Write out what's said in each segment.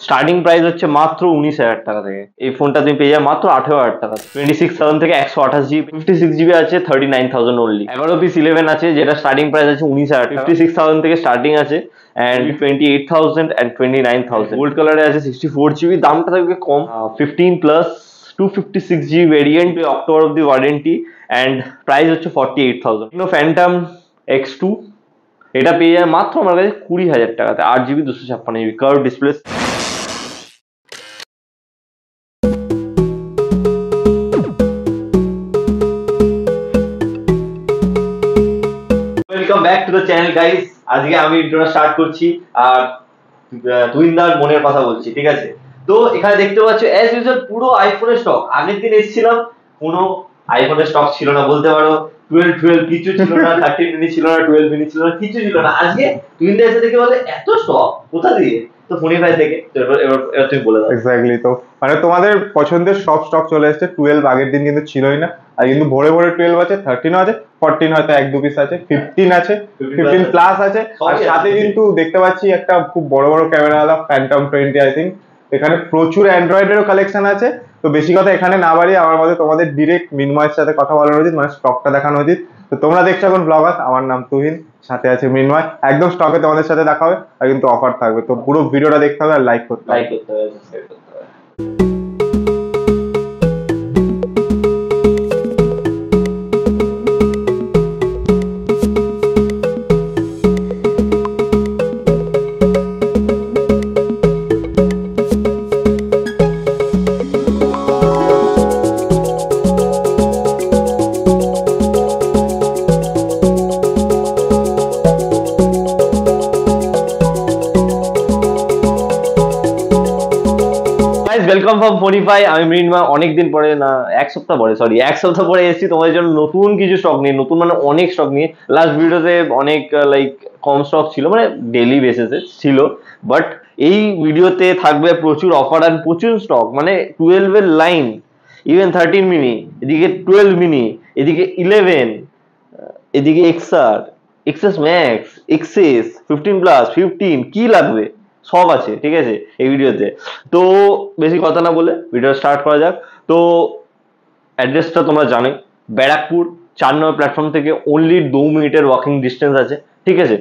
Starting price হচ্ছে মাত্র 19,000 টাকা থেকে। এই ফোনটা তুমি পেয়ে যাবে মাত্র 18,000 টাকা। 26,000 থেকে 128 GB 56 GB আছে 39,000 অনলি। 11 পিস 11 আছে যেটা স্টার্টিং প্রাইস আছে 19,000 টাকা। 56,000 থেকে স্টার্টিং আছে and 28,000 and 29,000। গোল্ড কালারে আছে 64 GB, দামটা থাকবে কম। 15 প্লাস 256 GB ভেরিয়েন্ট, অক্টোবর অব্দি ওয়ারেন্টি and প্রাইস হচ্ছে 48,000। ফ্যান্টম X2 এটা পেয়ে যায় মাত্র আমার কাছে 20,000 টাকাতে। 8GB 256GB curve display. Welcome back to the channel guys. আজকে আমি ইন্ট্রোটা স্টার্ট করছি আর তুহিনদার মনের কথা বলছি, ঠিক আছে? তো এখানে দেখতে পাচ্ছ অ্যাজ ইউজুয়াল পুরো আইফোনের স্টক। আগের দিন এসেছিলাম, কোনো আইফোনের স্টক ছিল না বলতে পারো। 12 কিছু ছিল না, 13 মিনি ছিল না, 12 মিনি ছিল না, কিছু ছিল না। আজকে তুহিনদা এসে দেখে বলে এত স্টক কোথা দিয়ে? তো ফোনিফাই থেকে। এবার তুমি বলে দাও। এক্স্যাক্টলি, তো মানে তোমাদের পছন্দের সব স্টক চলে এসেছে। 12 আগের দিন কিন্তু ছিলই না, আর কিন্তু ভোরে ভোরে 12 আছে, 13 আছে, 14 হয়তো এক দু পিস আছে, 15 আছে, 15 প্লাস আছে। আর সাথে কিন্তু দেখতে পাচ্ছি একটা খুব বড় বড় ক্যামেরাওয়ালা ফ্যান্টম 20 আই থিঙ্ক। এখানে প্রচুর অ্যান্ড্রয়েডেরও কালেকশন আছে। তো বেশি কথা এখানে না বাড়িয়ে আমার মতে তোমাদের ডিরেক্ট মিনময়ের সাথে কথা বলানো উচিত, মানে স্টকটা দেখানো উচিত। তো তোমরা দেখছো এখন ব্লগার, আমার নাম তুহিন, সাথে আছে মিনময়। একদম স্টকে তোমাদের সাথে দেখা হবে, আর কিন্তু অফার থাকবে। তো পুরো ভিডিওটা দেখতে হবে আর লাইক করতে হবে। Welcome from Phonify. আমি মৃন্ময়। অনেকদিন পরে, না এক সপ্তাহ পরে এসেছি তোমাদের জন্য নতুন কিছু স্টক নিয়ে। নতুন মানে অনেক স্টক নিয়ে। লাস্ট ভিডিওতে অনেক লাইক কম স্টক ছিল, মানে ডেইলি বেসিসে ছিল, বাট এই ভিডিওতে থাকবে প্রচুর অফার আর প্রচুর স্টক। মানে 12 এর লাইন, ইভেন 13 মিনি, এদিকে 12 মিনি, এদিকে 11, এদিকে XR, XS max, XS 15 plus 15, কি লাগবে সব আছে, ঠিক আছে এই ভিডিওতে। তো বেশি কথা না বলে ভিডিও স্টার্ট করা যাক। তো অ্যাড্রেসটা তোমরা জানো, ব্যারাকপুর 4 নম্বর প্ল্যাটফর্ম থেকে অনলি 2 মিনিটের ওয়াকিং ডিস্টেন্স আছে, ঠিক আছে।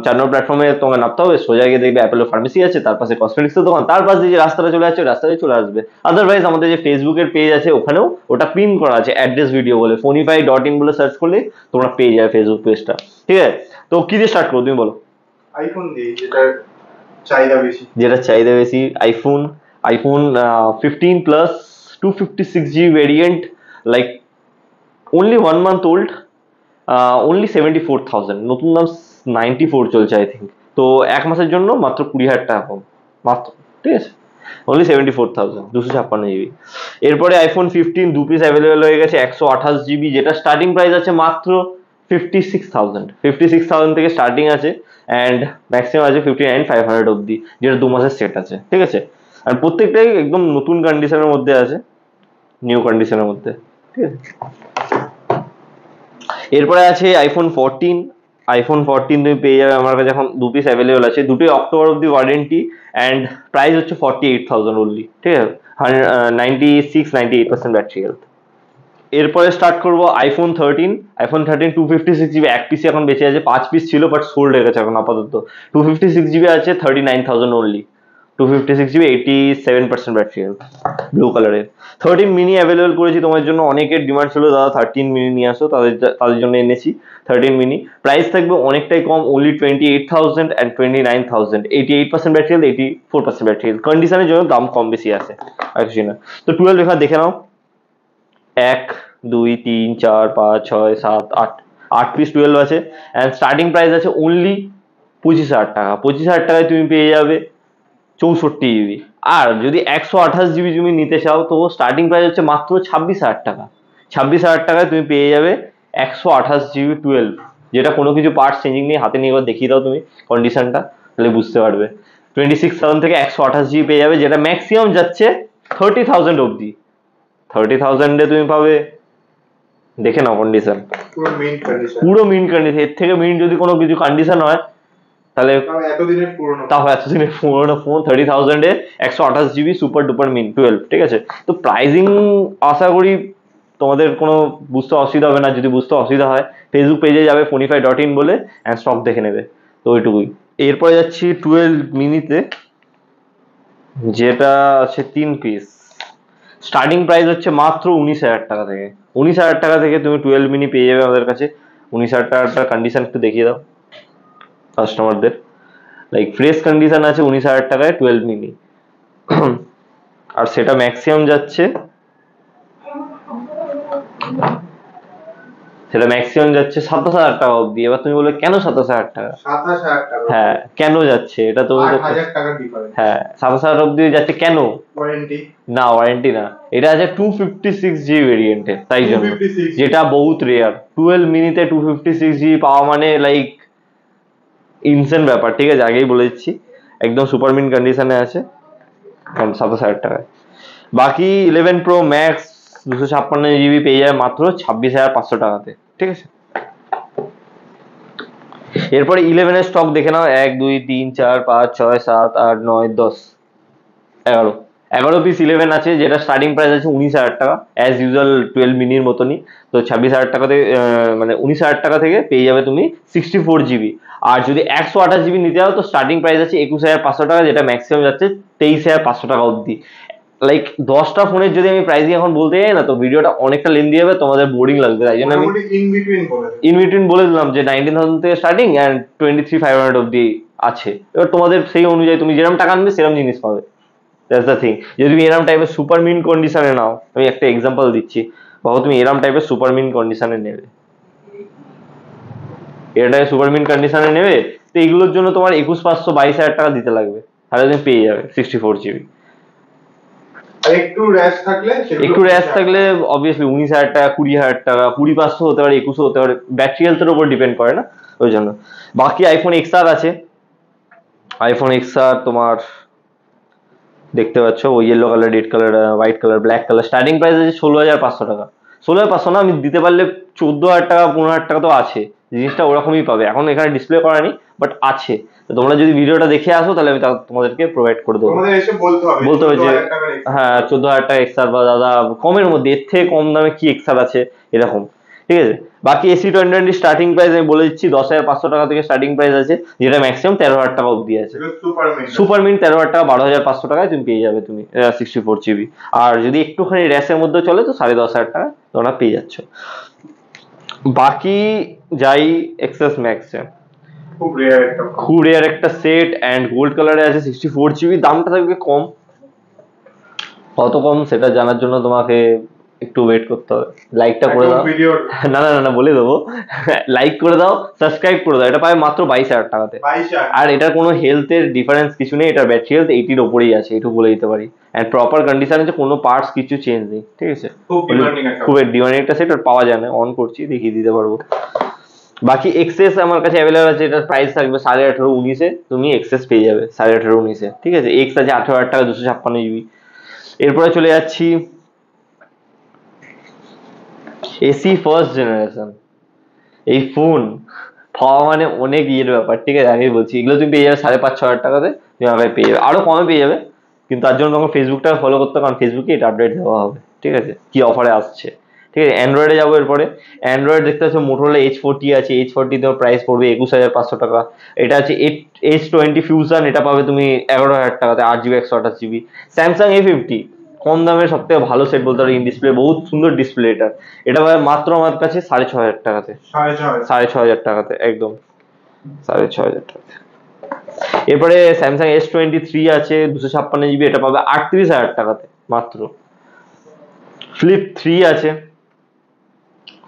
4 নম্বর প্ল্যাটফর্মে তোমাকে নামতে হবে, সোজা গিয়ে দেখবে অ্যাপোলো ফার্মেসি আছে, তার পাশে কসমেটিক্সের দোকান, তার পাশে যে রাস্তাটা চলে আসছে রাস্তাতে চলে আসবে। আদারওয়াইজ আমাদের যে ফেসবুকের পেজ আছে ওখানেও ওটা পিন করা আছে অ্যাড্রেস ভিডিও বলে, fonify.in বলে সার্চ করলে তোমরা পেয়ে যাবে ফেসবুক পেজটা, ঠিক আছে। তো কি দিয়ে স্টার্ট করো তুমি বলো? আইফোন দিয়ে, যেটা চাহিদা বেশি iPhone 15 plus 256GB variant, like only 1 month old, only 74,000। নতুন দাম 94 চলছে আই থিঙ্ক। তো এক মাসের জন্য মাত্র 20,000 টাকা কম মাত্র, ঠিক আছে। only 74,000, 256GB। এরপরে আইফোন 15 দু পিস অ্যাভেলেবেল হয়ে গেছে 128GB, যেটা স্টার্টিং প্রাইস আছে মাত্র 56,000 থেকে স্টার্টিং আছে অ্যান্ড ম্যাক্সিমাম আছে 59,500 অব্দি, যেটা 2 মাসের সেট আছে, ঠিক আছে। আর প্রত্যেকটাই একদম নতুন কন্ডিশনের মধ্যে আছে, নিউ কন্ডিশনের মধ্যে, ঠিক আছে। এরপরে আছে আইফোন 14 তুমি পেয়ে যাবে আমার কাছে এখন দু পিস অ্যাভেলেবেল আছে, দুটোই অক্টোবর অব্দি ওয়ারেন্টি অ্যান্ড প্রাইস হচ্ছে 48,000 অনলি, ঠিক আছে। 96-98% ব্যাটারি হেলথ। এরপরে স্টার্ট করবো আইফোন 13 256GB, এক পিস এখন বেঁচে আছে, 5 পিস ছিল বাট সোল্ড হয়ে গেছে এখন আপাতত। 256GB আছে 39,000 only, 256GB 87% battery health, blue কালারের। 13 মিনি অ্যাভেলেবেল করেছি তোমার জন্য, অনেকের ডিমান্ড ছিল দাদা 13 মিনি নিয়ে আসো, তাদের জন্য এনেছি 13 মিনি। প্রাইস থাকবে অনেকটাই কম, only 28,000 and 29,000, 88% battery health, 84% battery health. কন্ডিশনের জন্য দাম কম বেশি আছে, আর কিছু না। তো 12 এখানে দেখে নাও, 1 2 3 4 5 6 7 8, 8 পিস 12 আছে অ্যান্ড স্টার্টিং প্রাইস আছে অনলি 25,000 টাকা। 25,000 টাকায় তুমি পেয়ে যাবে 64GB। আর যদি 128GB তুমি নিতে চাও তো স্টার্টিং প্রাইস হচ্ছে মাত্র 26,000 টাকা। 26,000 টাকায় তুমি পেয়ে যাবে 128GB 12, যেটা কোনো কিছু পার্টস চেঞ্জিং নেই। হাতে নিয়ে একবার দেখিয়ে দাও তুমি কন্ডিশনটা, তাহলে বুঝতে পারবে। 26,000 থেকে 128GB পেয়ে যাবে, যেটা ম্যাক্সিমাম যাচ্ছে 30,000 অব্দি। 30,000-এ তুমি পাবে, দেখে নাও কন্ডিশন, পুরো মিন্ট কন্ডিশন। এর থেকে মিন্ট যদি কোনো কিছু কন্ডিশন হয় তাহলে তাও এতদিনের পুরোনো ফোন 30,000 এ 128 GB সুপার ডুপার মিন 12, ঠিক আছে। তো প্রাইজিং আশা করি তোমাদের কোনো বুঝতে অসুবিধা হবে না। যদি বুঝতে অসুবিধা হয় ফেসবুক পেজে যাবে fonify.in বলে অ্যান্ড স্টক দেখে নেবে। তো ওইটুকুই। এরপরে যাচ্ছি 12 মিনিতে, যেটা আছে 3 পিস। স্টার্টিং প্রাইস হচ্ছে মাত্র 19,000 টাকা থেকে। 19,000 টাকা থেকে তুমি 12 মিনি পেয়ে যাবে আমাদের কাছে। 19,000 টাকার কন্ডিশন একটু দেখিয়ে দাও কাস্টমারদের। লাইক ফ্রেশ কন্ডিশন আছে 19,000 টাকায় 12 মিনি। আর সেটা ম্যাক্সিমাম যাচ্ছে 27,000 টাকা অব্দি। এবার তুমি বলবে কেন 27,000 টাকা? হ্যাঁ, কেন যাচ্ছে এটা তো হ্যাঁ 27,000 অব্দি যাচ্ছে কেন? না, ওয়ারেন্টি না, এটা আছে 256GB ভেরিয়েন্টে, তাই জন্য, যেটা বহুত রেয়ার। 12 মিনিতে 256GB পাওয়া মানে লাইক ইনসেন ব্যাপার, ঠিক আছে, আগেই বলে দিচ্ছি। একদম সুপার মিন কন্ডিশনে আছে 27,000 টাকায়। বাকি 11 Pro Max 256GB পেয়ে যাবে মাত্র 26,500 টাকাতে, ঠিক আছে। এরপরে 11 এর স্টক দেখে নাও। 1 2 3 4 5 6 7 8 9 10 11 পিস 11 আছে, যেটা স্টার্টিং প্রাইস আছে 19,000 টাকা অ্যাজ ইউজুয়াল 12 মিনির মতনই। তো 26,000 টাকা থেকে 19,000 টাকা থেকে পেয়ে যাবে তুমি 64GB। আর যদি 128GB নিতে যাও তো স্টার্টিং প্রাইস আছে 21,500 টাকা, যেটা ম্যাক্সিমাম যাচ্ছে 23,500 টাকা অব্দি। লাইক 10টা ফোনের যদি আমি প্রাইসিং এখন বলতে যাই না তো ভিডিওটা অনেকটা লেন্দি হবে, তোমাদের বোরিং লাগবে, তাই জন্য আমি ইন বিটুইন বলে দিলাম যে 19,000 থেকে স্টার্টিং অ্যান্ড 23,500 অব্দি আছে। এবার তোমাদের সেই অনুযায়ী তুমি যেরকম টাকা আনবে সেরকম জিনিস পাবে। That's the thing. যদি তুমি এরম টাইপের সুপার মিন কন্ডিশনে নাও, আমি একটা এক্সাম্পল দিচ্ছি, ভাবো তুমি এরম টাইপের সুপার মিন কন্ডিশনে নেবে, এটা সুপার মিন কন্ডিশনে নেবে, তো এগুলোর জন্য তোমার 21,500 22,000 টাকা দিতে লাগবে, তাহলে তুমি পেয়ে যাবে 64GB। একটু র্যাশ থাকলে অবভিয়াসলি 19,000 টাকা 20,000 টাকা 20,500 হতে পারে 21 হতে পারে, ব্যাটারি হেলথের উপর ডিপেন্ড করে না, ওই জন্য। বাকি আইফোন XR আছে। আইফোন XR তোমার দেখতে পাচ্ছ ওই yellow colour, red colour, white colour, black colour. Starting price আছে 16,500 টাকা। 16,500 না, আমি দিতে পারলে 14,000 টাকা 15,000 টাকা তো আছে, জিনিসটা ওরকমই পাবে। এখন এখানে ডিসপ্লে করা নেই, বাট আছে। তো তোমরা যদি ভিডিওটা দেখে আসো তাহলে আমি তোমাদেরকে প্রোভাইড করে দেবো। বলতে হবে যে হ্যাঁ 14,000 টাকা XR বা দাদা কমের মধ্যে, এর থেকে কম দামে কি XR আছে এরকম, ঠিক আছে। বাকি AC20 স্টার্টিং প্রাইস আমি বলে দিচ্ছি 10,500 টাকা থেকে স্টার্টিং প্রাইস আছে, যেটা ম্যাক্সিমাম 13,000 টাকা অব্দি আছে। সুপার মিন্ট 13,000 টাকা 12,500 টাকায় তুমি পেয়ে যাবে তুমি 64GB। আর যদি একটুখানি র্যাশের মধ্যে চলে তো 10,500 টাকা তোমরা পেয়ে যাচ্ছ। বাকি যাই এক্সএস ম্যাক্সে, খুব রেয়ার একটা সেট অ্যান্ড গোল্ড কালারে আছে 64GB। দামটা থাকবে কম, কত কম সেটা জানার জন্য তোমাকে একটু ওয়েট করতে হবে। লাইকটা করে দাও, না বলে দেবো। লাইক করে দাও, সাবস্ক্রাইব করে দাও। এটা পাবে মাত্র 22,000 টাকাতে। আর এটার কোনো হেলথের ডিফারেন্স কিছু নেই, এটার ব্যাটারি হেলথ 80-র ওপরেই আছে, এটুকু বলে দিতে পারি। অ্যান্ড প্রপার কন্ডিশন আছে, কোনো পার্টস কিছু চেঞ্জ নেই, ঠিক আছে। খুব ডিমান্ডিং একটা সেট, আর পাওয়া যায় না, অন করছি দেখিয়ে দিতে পারবো। বাকি এক্সেস আমার কাছে অ্যাভেলেবল আছে, এটার প্রাইস থাকবে 18,500-19,000 তুমি এক্সেস পেয়ে যাবে 18,500-19,000, ঠিক আছে। এক্স আছে 18,000 টাকা 256GB। এরপরে চলে যাচ্ছি এসি ফার্স্ট জেনারেশন। এই ফোন পাওয়া মানে অনেক ইয়ের ব্যাপার, ঠিক আছে, আগেই বলছি। এগুলো তুমি পেয়ে যাবে 5,500 টাকাতে, তুমি আমাকে পেয়ে যাবে, আরো কমে পেয়ে যাবে, কিন্তু তার জন্য তোমাকে ফেসবুকটা ফলো করতে হবে, কারণ ফেসবুকে এটা আপডেট দেওয়া হবে, ঠিক আছে, কি অফারে আসছে, ঠিক আছে। অ্যান্ড্রয়েডে যাবো। এরপরে অ্যান্ড্রয়েড দেখতে পাচ্ছ মোটোরোলা H40 আছে। H40 তোমার প্রাইস পড়বে 21,500 টাকা। এটা আছে H20 ফিউশন, এটা পাবে তুমি 11,000 টাকাতে, 8GB 128GB। স্যামসাং A50 কম দামের সব থেকে ভালো সেট বলতে পারো, ইন ডিসপ্লে বহুত সুন্দর ডিসপ্লে। এটা পাবে মাত্র আমার কাছে 6,500 টাকাতে, 6,500 টাকাতে, একদম 6,500 টাকাতে। এরপরে স্যামসাং S23 আছে 256GB, এটা পাবে 38,000 টাকাতে মাত্র। ফ্লিপ 3 আছে,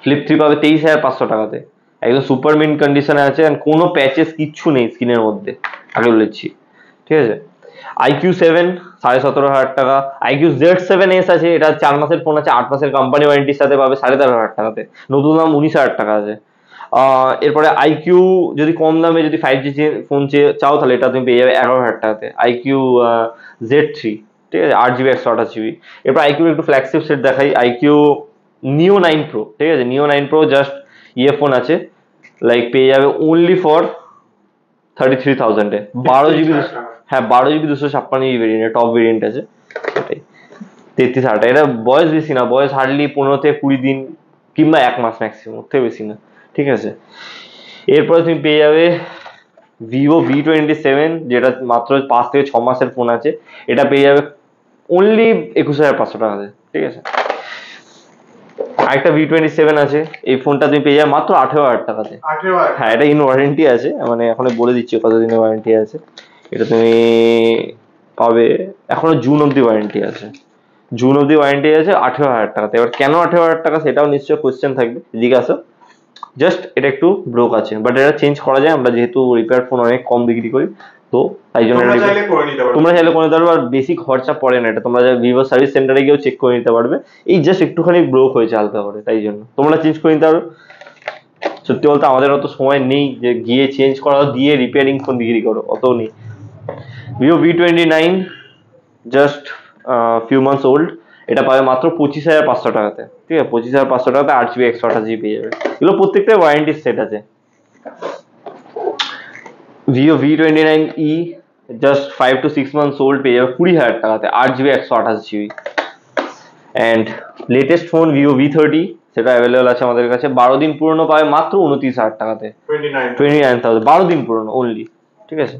ফ্লিপ 3 পাবে 23,500 টাকাতে, একদম সুপার মিন্ট কন্ডিশনে আছে, কোনো প্যাচেস কিচ্ছু নেই স্ক্রিনের মধ্যে, আগে বলেছি, ঠিক আছে। IQ7 17,500 টাকা। IQ Z7S আছে, এটা 4 মাসের ফোন আছে, 8 মাসের কোম্পানি ওয়ারেন্টির সাথে পাবে 13,500 টাকাতে, নতুন দাম 19,000 টাকা আছে। এরপরে IQ যদি কম দামে যদি 5G ফোন চাও তাহলে এটা তুমি পেয়ে যাবে 11,000 টাকাতে, IQ Z3, ঠিক আছে, 8GB 128GB। এরপর IQ একটু ফ্ল্যাগশিপ সেট দেখাই, IQ Neo 9 Pro, ঠিক আছে। Neo 9 Pro জাস্ট ফোন আছে, লাইক পেয়ে যাবে অনলি ফর 33,000 এ 12 GB, হ্যাঁ 12 GB 256 ভেরিয়েন্ট, টপ ভেরিয়েন্ট আছে এটাই 33,000 এটা বয়স বেশি না, বয়স হার্ডলি 15 থেকে 20 দিন কিংবা 1 মাস ম্যাক্সিমাম, ওর থেকে বেশি না, ঠিক আছে। এরপরে তুমি পেয়ে যাবে ভিভো V27, যেটা মাত্র 5 থেকে 6 মাসের ফোন আছে, এটা পেয়ে যাবে অনলি 21,500 টাকাতে, ঠিক আছে। আরেকটা V27 আছে, এই ফোনটা তুমি পেয়ে যাবে মাত্র 18,000 টাকাতে। হ্যাঁ এটা ইন ওয়ারেন্টি আছে, মানে এখন বলে দিচ্ছি কতদিনের ওয়ারেন্টি আছে। এটা তুমি পাবে এখনো জুন অব্দি ওয়ারেন্টি আছে, জুন অব্দি ওয়ারেন্টি আছে 18,000 টাকাতে। এবার কেন 18,000 টাকা সেটাও নিশ্চয়ই কোয়েশ্চেন থাকবে, এদিকে আসো। জাস্ট এটা একটু ব্রোক আছে, বাট এটা চেঞ্জ করা যায়, আমরা যেহেতু রিপেয়ার ফোন অনেক কম বিক্রি করি, তো তাই জন্য তোমরা চাইলে করে নিতে পারবে, আর বেশি খরচা পড়ে না এটা, তোমরা ভিভো সার্ভিস সেন্টারে গিয়েও চেক করে নিতে পারবে। এই জাস্ট একটুখানি ব্রোক হয়েছে হালকা করে, তাই জন্য তোমরা চেঞ্জ করে নিতে পারো। সত্যি বলতে আমাদের অত সময় নেই যে গিয়ে চেঞ্জ করা দিয়ে রিপেয়ারিং ফোন বিক্রি করো, অত নেই। Vivo V29 just few months old, এটা পাবে মাত্র 25,500 টাকাতে, ঠিক আছে। 25,500 টাকাতে 8 GB 128 GB পেয়ে যাবে। এগুলো প্রত্যেকটা ওয়ারেন্টি সেট আছে। Vivo V29e just 5 to 6 months old পেয়ে যাবে 20,000 টাকাতে, 8 GB 128 GB। And latest phone Vivo V30, সেটা অ্যাভেলেবল আছে আমাদের কাছে, 12 দিন পুরনো পাবে মাত্র 29,000 টাকাতে, 29,000, 12 দিন পুরনো অনলি, ঠিক আছে।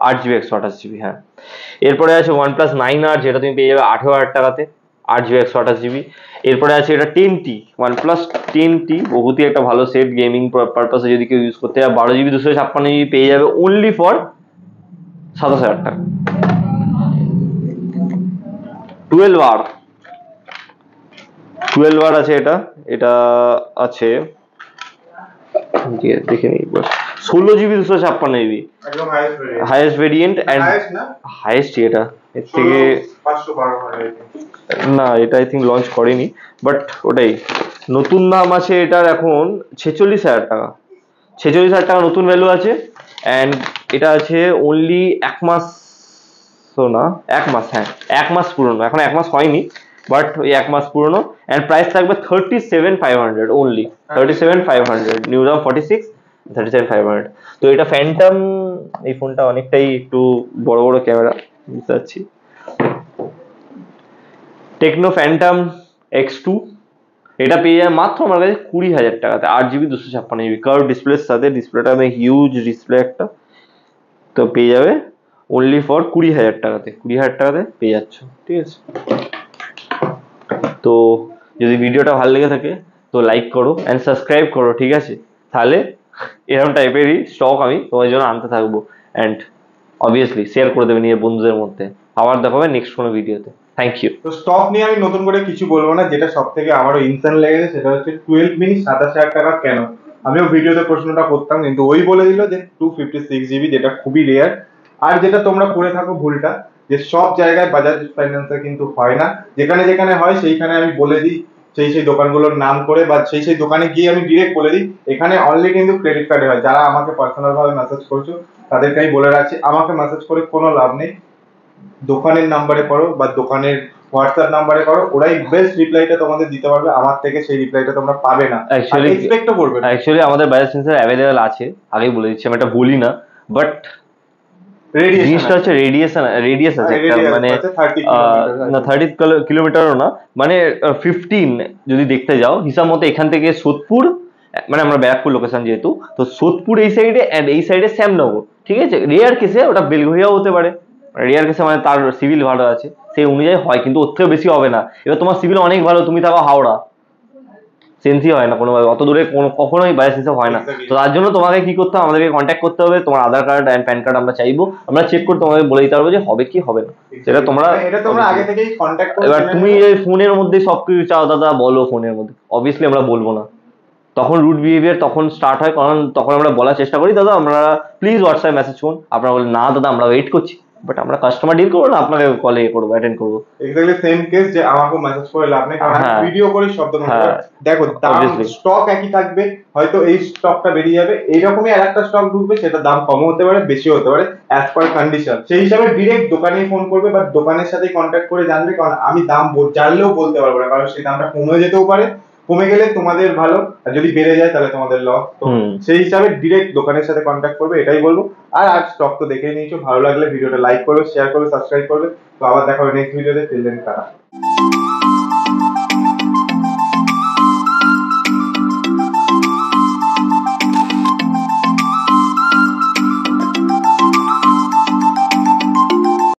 8 GB 128 GB, হ্যাঁ। এরপরে আছে OnePlus 9R, যেটা তুমি পেয়ে যাবে 18,000 টাকাতে, 8 GB 128 GB। এরপরে আছে এটা 10T, OnePlus 10T, বহুতই একটা ভালো সেট, গেমিং পারপাসে যদি কেউ ইউজ করতে চায়, 12 GB 256 GB পেয়ে যাবে অনলি ফর 27,000 টাকা। 12R আছে, এটা আছে দেখে নিই, 16 GB 256 GB, highest variant and highest, এটা এর থেকে না, এটা আই থিঙ্ক লঞ্চ করেনি, বাট ওটাই নতুন দাম আছে এটার এখন 46,000 টাকা, 46,000 টাকা নতুন ভ্যালু আছে। অ্যান্ড এটা আছে অনলি 1 মাস, তো না 1 মাস, হ্যাঁ 1 মাস পুরনো, এখন 1 মাস হয়নি, বাট ওই 1 মাস পুরনো। অ্যান্ড প্রাইস থাকবে 37,500 অনলি, 37,500, নিউ দাম 46, 37,500। তো এটা ফ্যান্টম, এই ফোনটা অনেকটাই একটু বড় বড় ক্যামেরা, বুঝতে পারছি। টেকনো ফ্যান্টম X2, এটা পেয়ে যাবে মাত্র আমার কাছে 20,000 টাকাতে, 8 GB 256 GB, কার্ভ ডিসপ্লের সাথে, ডিসপ্লেটা আমি হিউজ ডিসপ্লে একটা, তো পেয়ে যাবে অনলি ফর 20,000 টাকাতে, 20,000 টাকাতে পেয়ে যাচ্ছ, ঠিক আছে। তো যদি ভিডিওটা ভালো লেগে থাকে তো লাইক করো অ্যান্ড সাবস্ক্রাইব করো, ঠিক আছে। তাহলে এরকম টাইপেরই স্টক আমি তোমার জন্য আনতে থাকবো, অ্যান্ড অবভিয়াসলি শেয়ার করে দেবে নিজের বন্ধুদের মধ্যে। আবার দেখা হবে নেক্সট কোনো ভিডিওতে। Thank you. তো স্টক নিয়ে আমি নতুন করে কিছু বলবো না, যেটা সব থেকে আমারও ইনসান লেগেছে সেটা হচ্ছে 12 মিনি 27,000 টাকা কেন। আমিও ভিডিওতে প্রশ্নটা করতাম, কিন্তু ওই বলে দিল যে 256 GB, যেটা খুবই রেয়ার। আর যেটা তোমরা করে থাকো ভুলটা, যে সব জায়গায় বাজাজ ফাইন্যান্সে কিন্তু হয় না, যেখানে যেখানে হয় সেইখানে আমি বলে দিই সেই দোকানগুলোর নাম করে, বা সেই দোকানে গিয়ে আমি ডিরেক্ট বলে দিই এখানে অনলি কিন্তু ক্রেডিট কার্ডে হয়। যারা আমাকে পার্সোনাল ভাবে মেসেজ করছো তাদেরকে আমি বলে রাখছি, আমাকে মেসেজ করে কোনো লাভ নেই, দোকানের নাম্বারে করো বা দোকানের হোয়াটসঅ্যাপ নাম্বারে করো, ওরাই বেস্ট রিপ্লাইটা তোমাদের দিতে পারবে, আমার থেকে সেই রিপ্লাইটা তোমরা পাবে না, এক্সপেক্টও করবে না। অ্যাকচুয়ালি আমাদের বাজাজ সেন্সার অ্যাভেলেবল আছে, আগেই বলে দিচ্ছি, আমি এটা বলি না, বাট জিনিসটা হচ্ছে রেডিয়াস আছে একটা, মানে না 30 কিলোমিটারও না, মানে 15 যদি দেখতে যাও হিসাব মতো এখান থেকে সোদপুর, মানে আমরা ব্যারাকপুর লোকেশন যেহেতু, তো সোদপুর এই সাইডে অ্যান্ড এই সাইডে শ্যামনগর, ঠিক আছে। রেয়ার কেসে ওটা বেলঘরিয়াও হতে পারে, রেয়ার কেসে মানে তার সিভিল ভালো আছে সেই অনুযায়ী হয়, কিন্তু ওর থেকে বেশি হবে না। এবার তোমার সিভিল অনেক ভালো, তুমি থাকো হাওড়া, সেন্সই হয় না কোনোভাবে, অত দূরে কখনোই বাজাজ হিসাব হয় না। তো তার জন্য তোমাকে কি করতে হবে, আমাদেরকে কন্ট্যাক্ট করতে হবে, তোমার আধার কার্ড অ্যান্ড প্যান কার্ড আমরা চাইবো, আমরা চেক করে তোমাদের বলে দিতে পারবো যে হবে কি হবে না, সেটা তোমরা আগে থেকেই কন্ট্যাক্ট করো। এবার তুমি এই ফোনের মধ্যে সবকিছু চাও দাদা বলো, ফোনের মধ্যে অবভিয়াসলি আমরা বলবো না, তখন রুড বিহেভিয়ার তখন স্টার্ট হয়, কারণ তখন আমরা বলার চেষ্টা করি দাদা আমরা প্লিজ হোয়াটসঅ্যাপ মেসেজ করুন, আপনারা বলেন না দাদা আমরা ওয়েট করছি, বাট আমরা কাস্টমার ডিল করবো না, আপনাকে কলে করবো, অ্যাটেন্ড করবো। এক্স্যাক্টলি সেম কেস, যে আমাকে মেসেজ করে লাভ নেই, কারণ ভিডিও করে শব্দ দেখো, দাম স্টক একই থাকবে, হয়তো এই স্টকটা বেরিয়ে যাবে, এইরকমই আরেকটা স্টক ঢুকবে, সেটা দাম কমও হতে পারে বেশি হতে পারে, অ্যাজ পার কন্ডিশন। সেই হিসাবে ডিরেক্ট দোকানে ফোন করবে বা দোকানের সাথে কন্ট্যাক্ট করে জানবে, কারণ আমি দাম জানলেও বলতে পারবো না, কারণ সেই দামটা কমে যেতেও পারে কমে গেলে তোমাদের ভালো, আর যদি বেড়ে যায় তাহলে তোমাদের লস। তো সেই হিসাবে ডিরেক্ট দোকানের সাথে কন্ট্যাক্ট করবে, এটাই বলবো। আর স্টক তো দেখেই নিয়েছো, ভালো লাগলে ভিডিওটা লাইক করবে, শেয়ার করবে, সাবস্ক্রাইব করবে। তো আবার দেখা হবে নেক্সট ভিডিওতে। Till then tata.